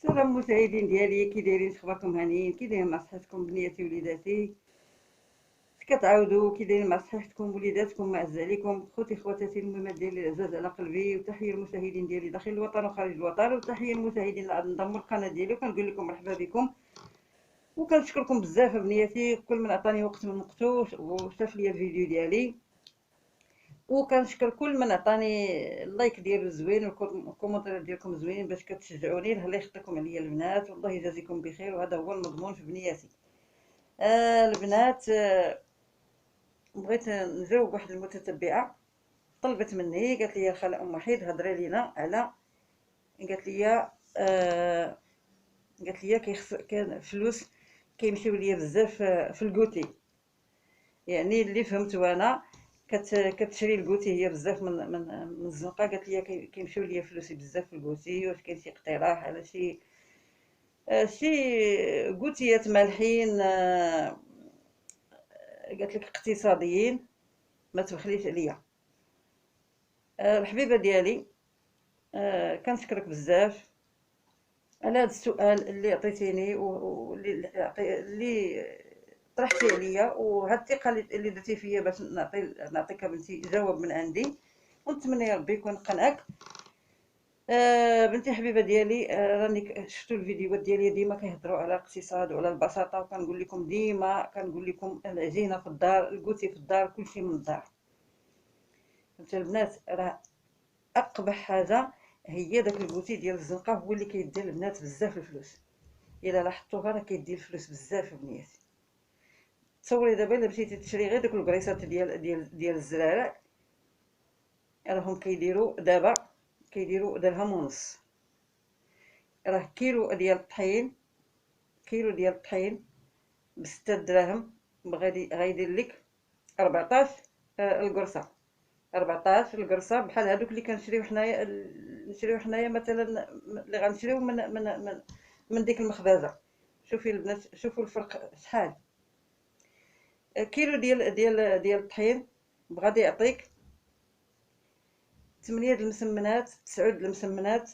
السلام مشاهدين ديالي، كي دايرين؟ اخباركم هانيين؟ كي دايرين مع صحتكم بنياتي وليداتي؟ كتعاودوا كي دايرين مع صحتكم وليداتكم؟ معز عليكم خوتي خواتاتي المهمات ديالي العزاز على قلبي، وتحيه المشاهدين ديالي داخل الوطن وخارج الوطن، وتحيه المشاهدين اللي عاد انضموا للقناه ديالي، وكنقول لكم مرحبا بكم وكنشكركم بزاف بنياتي. كل من عطاني وقت من وقته وشاف ليا الفيديو ديالي، وكنشكر كل من عطاني اللايك ديالو زوين والكومونتير ديالكم زوينين باش كتشجعوني. الله يخليكم عليا البنات، والله يجازيكم بخير، وهذا هو المضمون في بنياتي. البنات، بغيت نجاوب واحد المتتبعه طلبت مني، قالت لي خاله ام وحيد هضري لينا على، قالت لي قالت لي كان فلوس كيمشيو ليا بزاف في الكوتي. يعني اللي فهمت وانا كتشري الكوتي هي بزاف من الزنقه. قالت لي كيمشيو ليا فلوسي بزاف في الكوتي، واش كاين شي اقتراح على شي كوتيات مالحين، قالت لك اقتصاديين ما تبخليش عليا. الحبيبه ديالي، كنشكرك بزاف على هذا السؤال اللي عطيتيني واللي طرحتي عليا، وهاد الثقه اللي درتي فيا باش نعطيك بنتي جواب من عندي، ونتمنى يا ربي يكون قنعك. بنتي حبيبه ديالي، راني شفتوا الفيديوهات ديالي ديما كيهضروا على الاقتصاد وعلى البساطه، وكنقول لكم ديما كنقول لكم العجينه في الدار، الكوتي في الدار، كلشي من الدار. فهمتوا البنات؟ راه اقبح حاجه هي داك الكوتي ديال الزنقه، هو اللي كيدير البنات بزاف الفلوس. الا لاحظتوها راه كيدير الفلوس بزاف بنياتي. تصوري دابا الا مشيتي تشري غير دوك الكريسات ديال الزرارع، راهم كيديروا درهم ونص. راه كيلو ديال الطحين، كيلو ديال الطحين بستة دراهم، غيدير لك 14 القرصه. 14 القرصه بحال هادوك اللي كنشريو حنايا، مثلا اللي غنشريو من ديك المخبزه. شوفي البنات، شوفوا الفرق شحال. كيلو ديال الطحين بغادي يعطيك 8 د المسمنات، 9 د المسمنات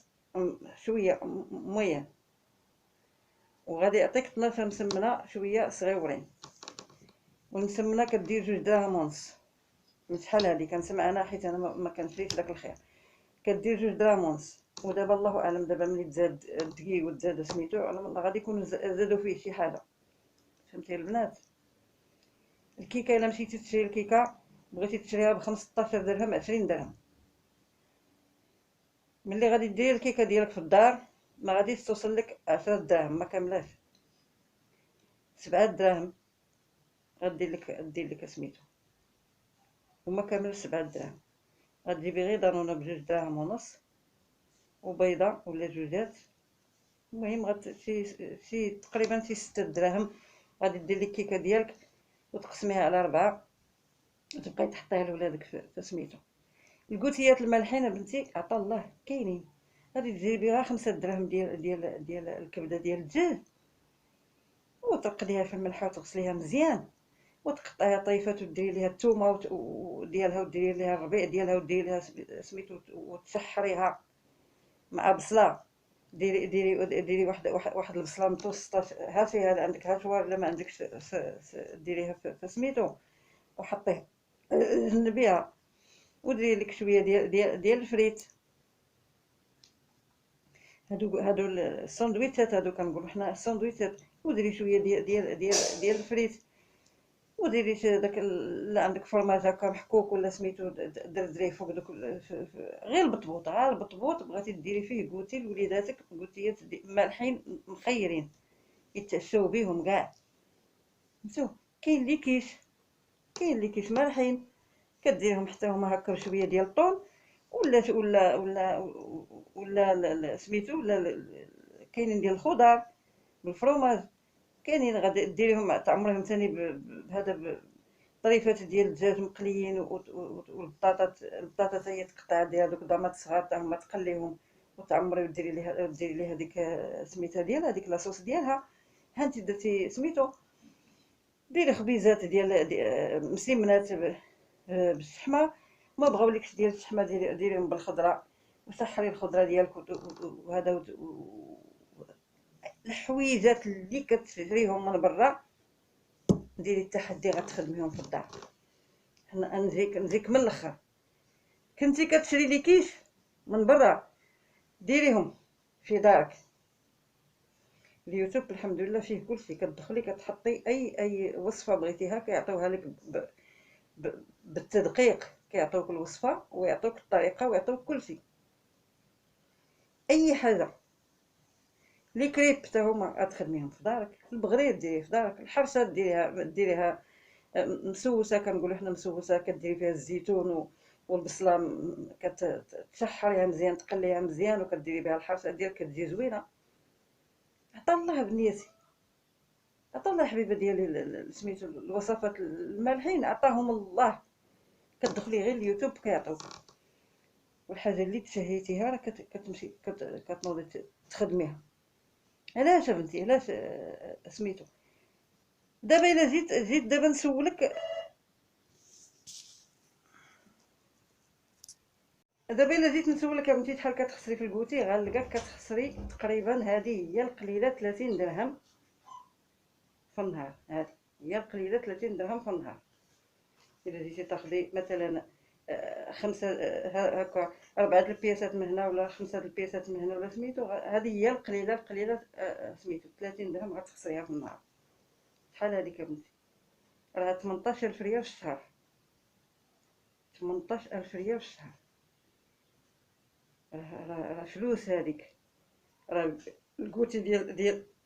شويه موين، وغادي يعطيك 12 مسمنه شويه صغيورين. والمسمنه كدير 2 دراهم ونص. من شحال هادي كنسمع انا، حيت انا ما كنشريش داك الخير. كدير 2 دراهم ونص. ودابا الله اعلم، دابا ملي تزاد الدقيق وتزاد سميتو، غادي يكونوا زادوا فيه شي حاجه. فهمتي البنات؟ الكيكه الا مشيتي تشري الكيكه بغيتي تشريها ب 15 درهم 20 درهم، ملي غادي دير الكيكه ديالك في الدار ما غاديش توصل لك 10 دراهم، ما كاملاش 7 دراهم. دير لك سميتو، وما كاملش 7 دراهم. غتجيبي غير دانونه ب2 دراهم ونص، وبيضه ولا جوجات، المهم شي تقريبا شي 6 دراهم. غادي دير لك الكيكه ديالك وتقسميها على 4، وتبقاي تحطيها لولادك في سميتو. الكوتيات المالحين بنتي عطا الله كاينين. غادي تجيبي غير 5 دراهم ديال الكبده ديال الدجاج، وترقديها في الملحه وتغسليها مزيان، وتقطعيها طيفات، وديري ليها الثومه وديالها، وديري ليها الربيع ديالها، وديري ليها سميتو، وتسحريها مع بصله. ديري واحد البصله متوسطه، هاتيها الا عندك هاتوها، الا ما عندكش ديريها في سميتو وحطيه جنبيها. وديري لك شويه ديال الفريت. هادو الساندويتشات، هادو كنقولوا حنا الساندويتشات. وديري شويه ديال الفريت، وديري داك لا عندك فرماج هكا محكوك ولا سميتو، دردريه فوق دوك غير البطبوط. البطبوط بغيتي ديري فيه كوتي لوليداتك، كوتيات مالحين مخيرين يتعشاو بيهم كاع. فهمتو؟ كاين اللي كيش مالحين، كديرهم حتى هما هكا بشويه ديال الطون، ولا سميتو، ولا كاينين ديال الخضر بالفرماج. كاينين غادي ديريهم تعمريهم ثاني بهذا طريفات ديال الدجاج مقليين، البطاطا هي تقطع، دير هذوك ضمات صغار حتى هما تقليهم وتعمري، وديري ليها ديك سميتها ديالها، ديك لاصوص ديالها. ها انت درتي سميتو، ديري خبيزات مسمنات بالشحمه. ما بغاولكش ديال الشحمه ديريهم بالخضره، وسحري الخضره ديالك وهذا، الحويجات اللي كتشريهم من برا ديري التحدي غتخدميهم في الدار. حنا نجيك من الاخر، كنتي كتشري لي كيش من برا ديريهم في دارك. اليوتيوب الحمد لله فيه كلشي، كتدخلي كتحطي اي وصفه بغيتيها كيعطيوها لك بالتدقيق، كيعطيوك الوصفه ويعطيوك الطريقه ويعطيوك كلشي. اي حاجه لي كريب حتى هما غتخدميهم في دارك، البغرير ديريه في دارك، الحرشه ديريها مسوسه، كنقولوا حنا مسوسه، كديري فيها الزيتون والبصله، كتشحريها مزيان، تقليها مزيان وكديري بها الحرشه ديالك، كتجي زوينه. عطا الله بنيتي، عطا الله حبيبه ديالي سميتو الوصفات المالحين عطاهم الله، كتدخلي غير اليوتيوب كيعطيوك، والحاجه اللي تشهيتيها راه كتمشي كتنوضي تخدميها. علاش بنتي علاش سميتو؟ دابا الا جيت دابا نسولك، يا بنتي شحال كتخسري في الكوتي، غنلقاك كتخسري تقريبا، هذه هي القليله 30 درهم في النهار، هذه هي القليله 30 درهم في النهار. الا جيتي تاخدي مثلا خمسه هكا 4 البياسات من هنا ولا 5 البياسات من هنا ولا سميتو، هذه هي القليله سميتو 30 درهم غتخسريها في النهار. شحال هذيك يا بنتي؟ راه 18000 ريال في الشهر، 18000 ريال في الشهر، راه فلوس هذيك. راه الكوتي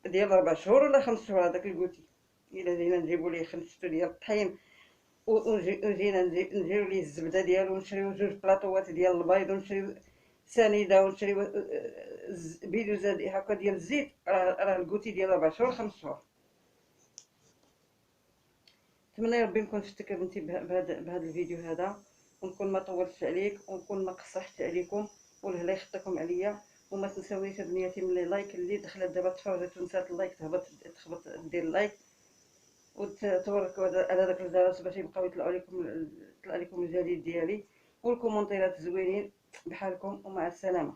ديال 4 شهور ولا 5 شهور هذاك الكوتي، الا جينا نجيبو ليه 5 شتو ديال الطحين وجينا نديرو ليه الزبده ديالو، ونشريو 2 بلاطوات ديال البيض، ونشريو سنيده، ونشريو بيدوزه هكا ديال الزيت، راه الكوتي ديال 4 شهور 5 شهور. نتمنى ربي نكون فدتك يا بنتي بهذا الفيديو هذا، ونكون ما طولتش عليك، ونكون ما قصحت عليكم، والله يخطيكم عليا. وما تنساونيش بنياتي من لي لايك اللي دخلت دابا تفرجت ونسات اللايك تهبط دير اللايك، وتوركوا على داك الجرس باش يبقاو يطلعوا لكم الجديد ديالي، والكومونتيرات زوينين بحالكم، ومع السلامه.